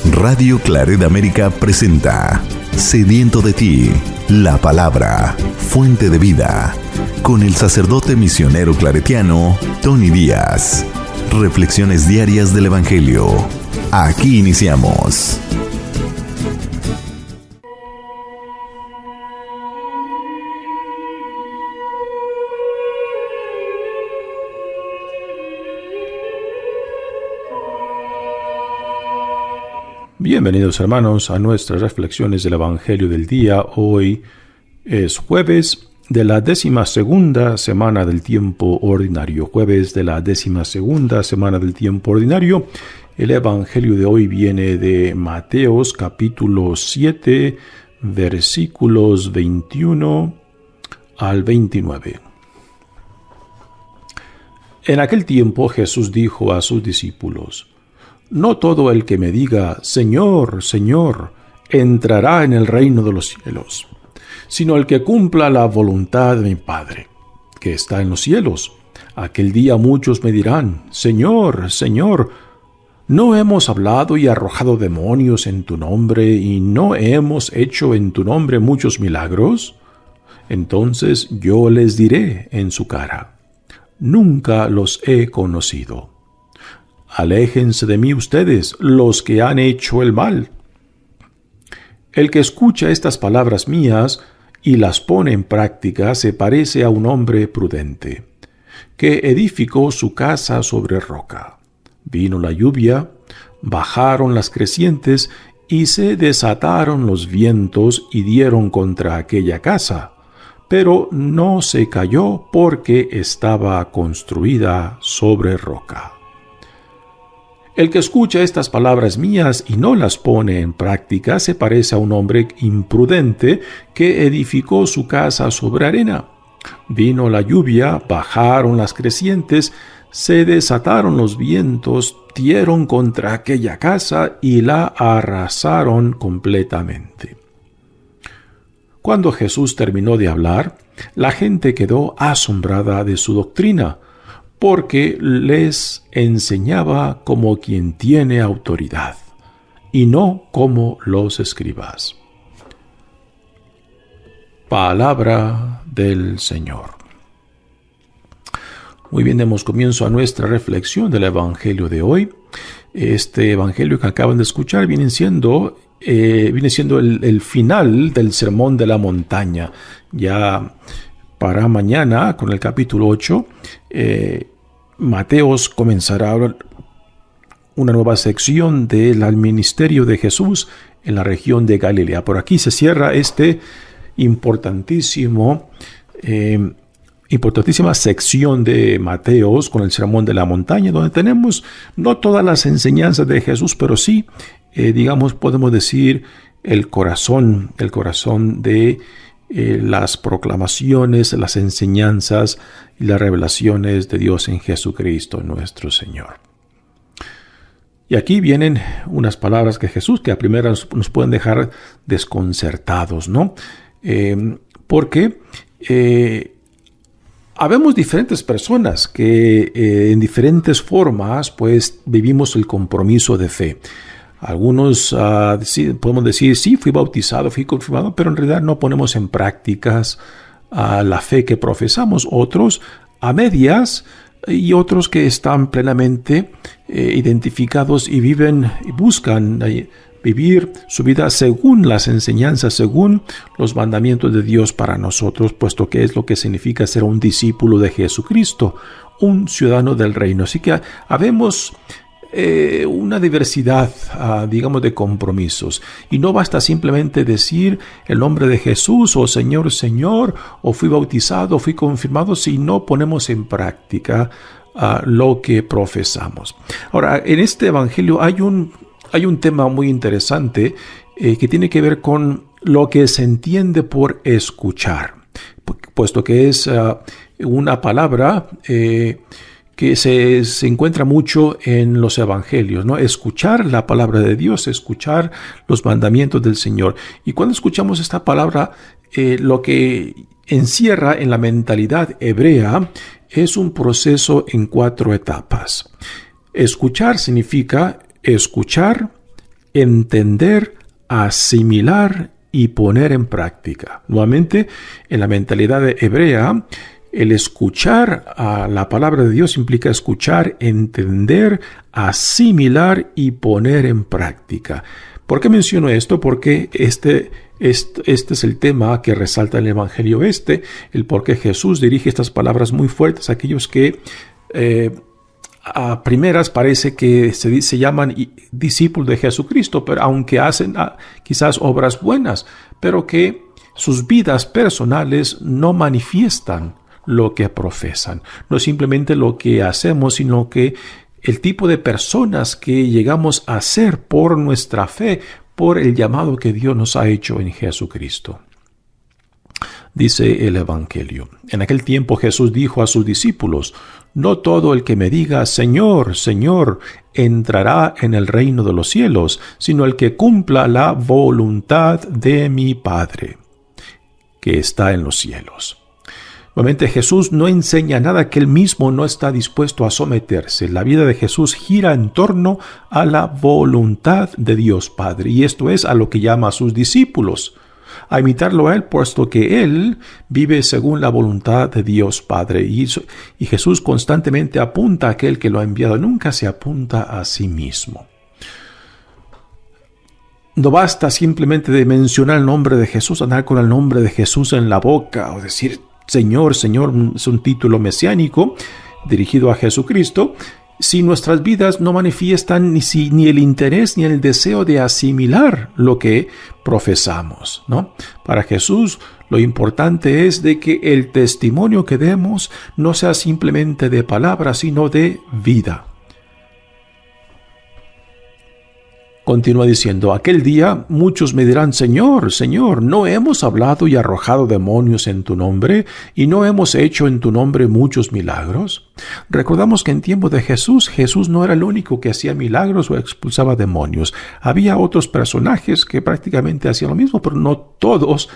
Radio Claret América presenta Sediento de ti, la palabra, fuente de vida, con el sacerdote misionero claretiano Tony Díaz. Reflexiones diarias del Evangelio. Aquí iniciamos. Bienvenidos hermanos a nuestras reflexiones del Evangelio del día. Hoy es jueves de la 12ª semana del tiempo ordinario. Jueves de la 12ª semana del tiempo ordinario. El Evangelio de hoy viene de Mateos capítulo 7, versículos 21 al 29. En aquel tiempo Jesús dijo a sus discípulos: No todo el que me diga, Señor, Señor, entrará en el reino de los cielos, sino el que cumpla la voluntad de mi Padre, que está en los cielos. Aquel día muchos me dirán, Señor, Señor, ¿no hemos hablado y arrojado demonios en tu nombre, y no hemos hecho en tu nombre muchos milagros? Entonces yo les diré en su cara, nunca los he conocido. Aléjense de mí ustedes, los que han hecho el mal. El que escucha estas palabras mías y las pone en práctica se parece a un hombre prudente, que edificó su casa sobre roca. Vino la lluvia, bajaron las crecientes y se desataron los vientos y dieron contra aquella casa, pero no se cayó porque estaba construida sobre roca. El que escucha estas palabras mías y no las pone en práctica se parece a un hombre imprudente que edificó su casa sobre arena. Vino la lluvia, bajaron las crecientes, se desataron los vientos, dieron contra aquella casa y la arrasaron completamente. Cuando Jesús terminó de hablar, la gente quedó asombrada de su doctrina, porque les enseñaba como quien tiene autoridad, y no como los escribas. Palabra del Señor. Muy bien, demos comienzo a nuestra reflexión del Evangelio de hoy. Este Evangelio que acaban de escuchar viene siendo el final del Sermón de la Montaña. Ya para mañana, con el capítulo 8, Mateos comenzará una nueva sección del ministerio de Jesús en la región de Galilea. Por aquí se cierra este importantísima sección de Mateos con el Sermón de la Montaña, donde tenemos no todas las enseñanzas de Jesús, pero sí, podemos decir el corazón de las proclamaciones, las enseñanzas y las revelaciones de Dios en Jesucristo nuestro Señor. Y aquí vienen unas palabras de Jesús que a primera nos pueden dejar desconcertados, ¿no? Porque habemos diferentes personas que en diferentes formas pues vivimos el compromiso de fe. Algunos podemos decir, sí, fui bautizado, fui confirmado, pero en realidad no ponemos en prácticas la fe que profesamos. Otros a medias y otros que están plenamente identificados y buscan vivir su vida según las enseñanzas, según los mandamientos de Dios para nosotros, puesto que es lo que significa ser un discípulo de Jesucristo, un ciudadano del reino. Así que habemos una diversidad, de compromisos. Y no basta simplemente decir el nombre de Jesús o Señor, Señor, o fui bautizado, o fui confirmado, si no ponemos en práctica lo que profesamos. Ahora, en este evangelio hay un tema muy interesante que tiene que ver con lo que se entiende por escuchar, puesto que es una palabra que se encuentra mucho en los evangelios, ¿no? Escuchar la palabra de Dios, escuchar los mandamientos del Señor. Y cuando escuchamos esta palabra, lo que encierra en la mentalidad hebrea es un proceso en 4 etapas. Escuchar significa escuchar entender, asimilar y poner en práctica. Nuevamente, en la mentalidad hebrea, el escuchar a la palabra de Dios implica escuchar, entender, asimilar y poner en práctica. ¿Por qué menciono esto? Porque este es el tema que resalta en el Evangelio el por qué Jesús dirige estas palabras muy fuertes a aquellos que a primeras parece que se llaman discípulos de Jesucristo, pero aunque hacen quizás obras buenas, pero que sus vidas personales no manifiestan lo que profesan. No simplemente lo que hacemos, sino que el tipo de personas que llegamos a ser por nuestra fe, por el llamado que Dios nos ha hecho en Jesucristo. Dice el Evangelio: en aquel tiempo Jesús dijo a sus discípulos: no todo el que me diga Señor, Señor, entrará en el reino de los cielos, sino el que cumpla la voluntad de mi Padre, que está en los cielos. Nuevamente, Jesús no enseña nada que él mismo no está dispuesto a someterse. La vida de Jesús gira en torno a la voluntad de Dios Padre, y esto es a lo que llama a sus discípulos, a imitarlo a él, puesto que él vive según la voluntad de Dios Padre. Y Jesús constantemente apunta a aquel que lo ha enviado, nunca se apunta a sí mismo. No basta simplemente de mencionar el nombre de Jesús, andar con el nombre de Jesús en la boca o decir Señor, Señor, es un título mesiánico dirigido a Jesucristo, si nuestras vidas no manifiestan ni el interés ni el deseo de asimilar lo que profesamos, ¿no? Para Jesús lo importante es de que el testimonio que demos no sea simplemente de palabras, sino de vida. Continúa diciendo: aquel día muchos me dirán, Señor, Señor, ¿no hemos hablado y arrojado demonios en tu nombre? ¿Y no hemos hecho en tu nombre muchos milagros? Recordamos que en tiempo de Jesús no era el único que hacía milagros o expulsaba demonios. Había otros personajes que prácticamente hacían lo mismo, pero no todos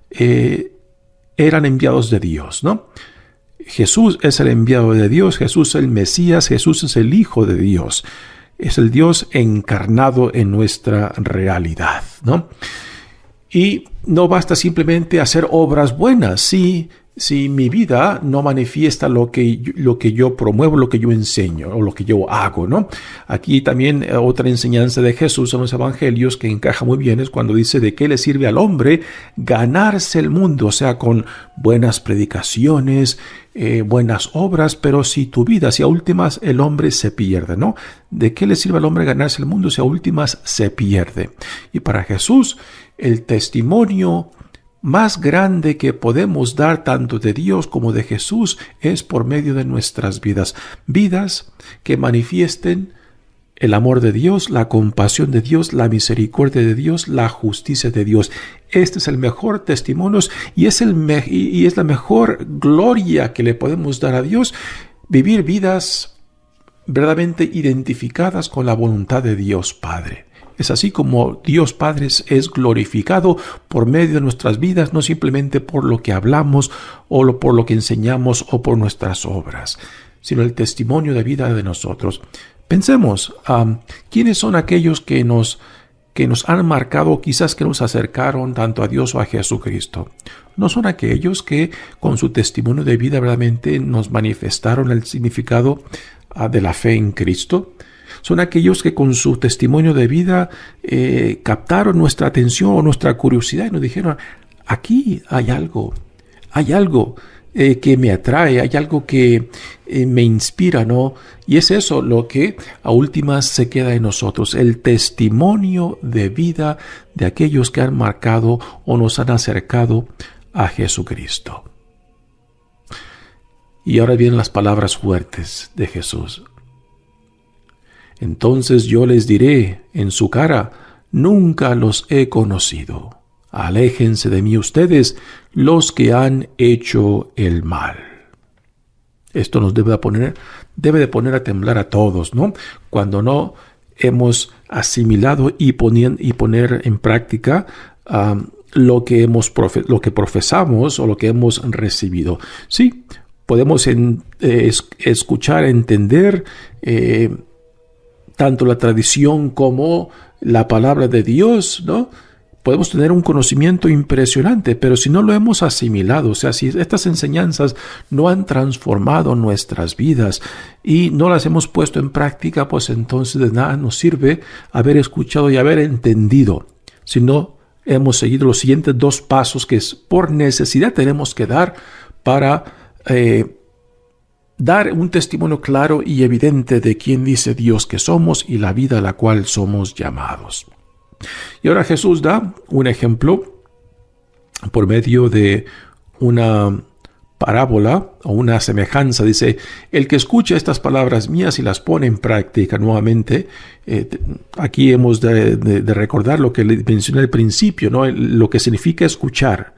eran enviados de Dios, ¿no? Jesús es el enviado de Dios, Jesús es el Mesías, Jesús es el Hijo de Dios. Es el Dios encarnado en nuestra realidad, ¿no? Y no basta simplemente hacer obras buenas. Si mi vida no manifiesta lo que yo promuevo, lo que yo enseño o lo que yo hago, ¿no? Aquí también otra enseñanza de Jesús en los evangelios que encaja muy bien es cuando dice: ¿de qué le sirve al hombre ganarse el mundo? O sea, con buenas predicaciones, buenas obras, pero si a últimas el hombre se pierde, ¿no? ¿De qué le sirve al hombre ganarse el mundo si a últimas se pierde? Y para Jesús, el testimonio más grande que podemos dar tanto de Dios como de Jesús es por medio de nuestras vidas. Vidas que manifiesten el amor de Dios, la compasión de Dios, la misericordia de Dios, la justicia de Dios. Este es el mejor testimonio y es la mejor gloria que le podemos dar a Dios. Vivir vidas verdaderamente identificadas con la voluntad de Dios Padre. Es así como Dios Padre es glorificado por medio de nuestras vidas, no simplemente por lo que hablamos o por lo que enseñamos o por nuestras obras, sino el testimonio de vida de nosotros. Pensemos, ¿quiénes son aquellos que nos han marcado, quizás que nos acercaron tanto a Dios o a Jesucristo? ¿No son aquellos que con su testimonio de vida verdaderamente nos manifestaron el significado de la fe en Cristo? Son aquellos que con su testimonio de vida captaron nuestra atención o nuestra curiosidad y nos dijeron: aquí hay algo que me atrae, hay algo que me inspira, ¿no? Y es eso lo que a últimas se queda en nosotros, el testimonio de vida de aquellos que han marcado o nos han acercado a Jesucristo. Y ahora vienen las palabras fuertes de Jesús. Entonces yo les diré en su cara: nunca los he conocido. Aléjense de mí ustedes, los que han hecho el mal. Esto nos debe de poner a temblar a todos, ¿no? Cuando no hemos asimilado y poner en práctica lo que profesamos o lo que hemos recibido. Sí, podemos escuchar, entender tanto la tradición como la palabra de Dios, ¿no? Podemos tener un conocimiento impresionante, pero si no lo hemos asimilado, o sea, si estas enseñanzas no han transformado nuestras vidas y no las hemos puesto en práctica, pues entonces de nada nos sirve haber escuchado y haber entendido, si no hemos seguido los siguientes 2 pasos que por necesidad tenemos que dar para dar un testimonio claro y evidente de quién dice Dios que somos y la vida a la cual somos llamados. Y ahora Jesús da un ejemplo por medio de una parábola o una semejanza. Dice, el que escucha estas palabras mías y las pone en práctica nuevamente. Aquí hemos de recordar lo que le mencioné al principio, ¿no? Lo que significa escuchar.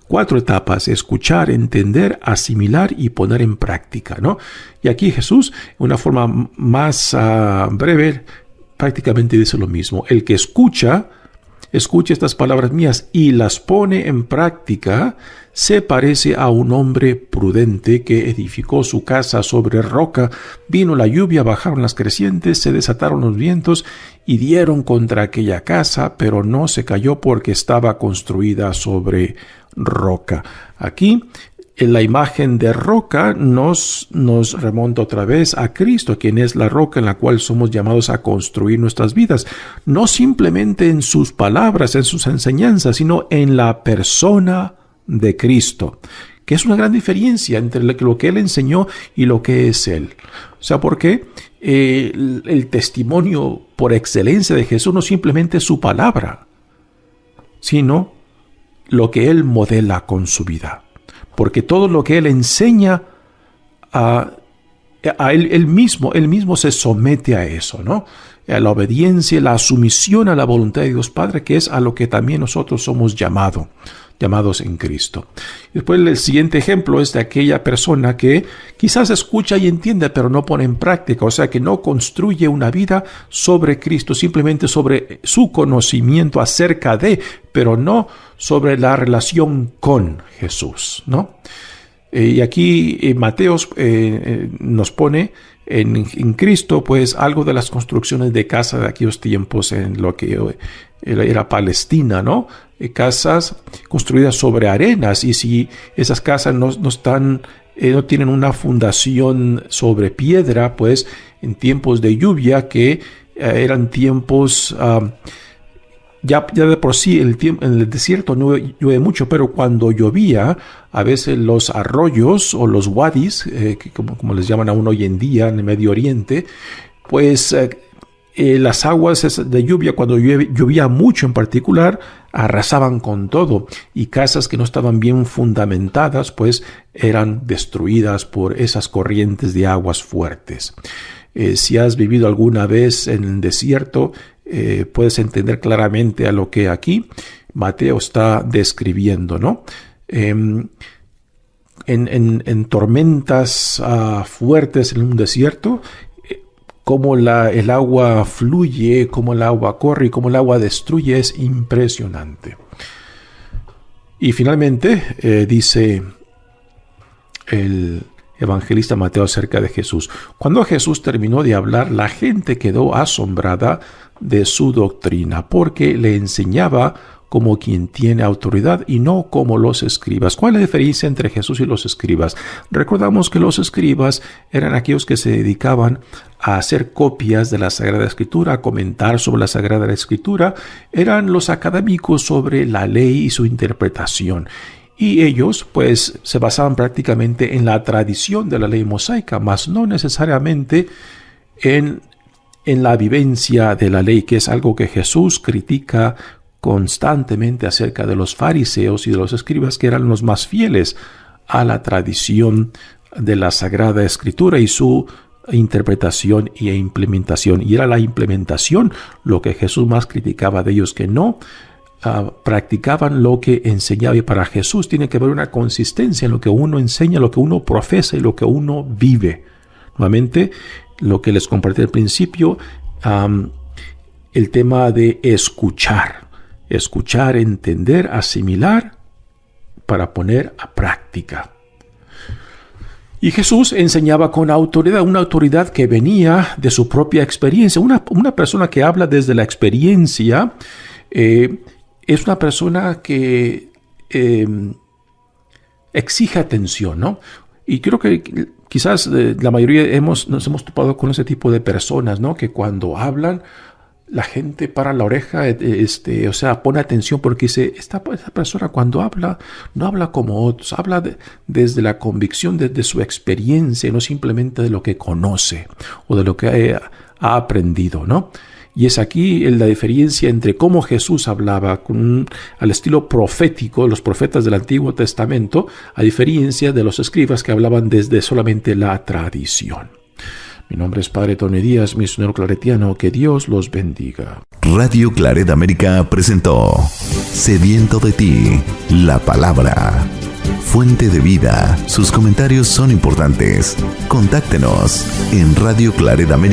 4 etapas: escuchar, entender, asimilar y poner en práctica, ¿no? Y aquí Jesús, de una forma más breve, prácticamente dice lo mismo. El que escucha estas palabras mías y las pone en práctica, se parece a un hombre prudente que edificó su casa sobre roca. Vino la lluvia, bajaron las crecientes, se desataron los vientos y dieron contra aquella casa, pero no se cayó porque estaba construida sobre roca. Aquí en la imagen de roca nos remonta otra vez a Cristo, quien es la roca en la cual somos llamados a construir nuestras vidas. No simplemente en sus palabras, en sus enseñanzas, sino en la persona de Cristo, que es una gran diferencia entre lo que Él enseñó y lo que es Él. O sea, porque el testimonio por excelencia de Jesús no simplemente es su palabra, sino lo que Él modela con su vida. Porque todo lo que Él enseña, a él mismo se somete a eso, ¿no? A la obediencia, la sumisión a la voluntad de Dios Padre, que es a lo que también nosotros somos llamados en Cristo. Y después el siguiente ejemplo es de aquella persona que quizás escucha y entiende, pero no pone en práctica, o sea, que no construye una vida sobre Cristo, simplemente sobre su conocimiento acerca de, pero no sobre la relación con Jesús, ¿no? Y aquí Mateo nos pone en Cristo, pues, algo de las construcciones de casa de aquellos tiempos en lo que era Palestina, ¿no? Casas construidas sobre arenas, y si esas casas no tienen una fundación sobre piedra, pues en tiempos de lluvia, que eran tiempos ya de por sí en el desierto no llueve mucho, pero cuando llovía, a veces los arroyos o los wadis, como les llaman aún hoy en día en el Medio Oriente, pues las aguas de lluvia, cuando llovía mucho en particular, arrasaban con todo, y casas que no estaban bien fundamentadas pues eran destruidas por esas corrientes de aguas fuertes. Si has vivido alguna vez en el desierto, puedes entender claramente a lo que aquí Mateo está describiendo, ¿no? En tormentas fuertes en un desierto, cómo el agua fluye, cómo el agua corre y cómo el agua destruye, es impresionante. Y finalmente dice el evangelista Mateo acerca de Jesús: cuando Jesús terminó de hablar, la gente quedó asombrada de su doctrina, porque le enseñaba como quien tiene autoridad y no como los escribas. ¿Cuál es la diferencia entre Jesús y los escribas? Recordamos que los escribas eran aquellos que se dedicaban a hacer copias de la Sagrada Escritura, a comentar sobre la Sagrada Escritura. Eran los académicos sobre la ley y su interpretación. Y ellos pues se basaban prácticamente en la tradición de la ley mosaica, mas no necesariamente en la vivencia de la ley, que es algo que Jesús critica constantemente acerca de los fariseos y de los escribas, que eran los más fieles a la tradición de la Sagrada Escritura y su interpretación e implementación. Y era la implementación lo que Jesús más criticaba de ellos, que no practicaban lo que enseñaba. Y para Jesús tiene que haber una consistencia en lo que uno enseña, lo que uno profesa y lo que uno vive. Nuevamente, lo que les compartí al principio, el tema de escuchar, entender, asimilar para poner a práctica. Y Jesús enseñaba con autoridad, una autoridad que venía de su propia experiencia. Una persona que habla desde la experiencia es una persona que exige atención, ¿no? Y creo que quizás la mayoría nos hemos topado con ese tipo de personas, ¿no? Que cuando hablan, la gente para la oreja, o sea, pone atención porque dice, esta persona cuando habla, no habla como otros, habla desde la convicción, desde su experiencia, no simplemente de lo que conoce o de lo que ha aprendido, ¿no? Y es aquí la diferencia entre cómo Jesús hablaba al estilo profético, los profetas del Antiguo Testamento, a diferencia de los escribas que hablaban desde solamente la tradición. Mi nombre es Padre Tony Díaz, misionero claretiano. Que Dios los bendiga. Radio Claret América presentó Sediento de ti, la palabra. Fuente de vida. Sus comentarios son importantes. Contáctenos en Radio Claret América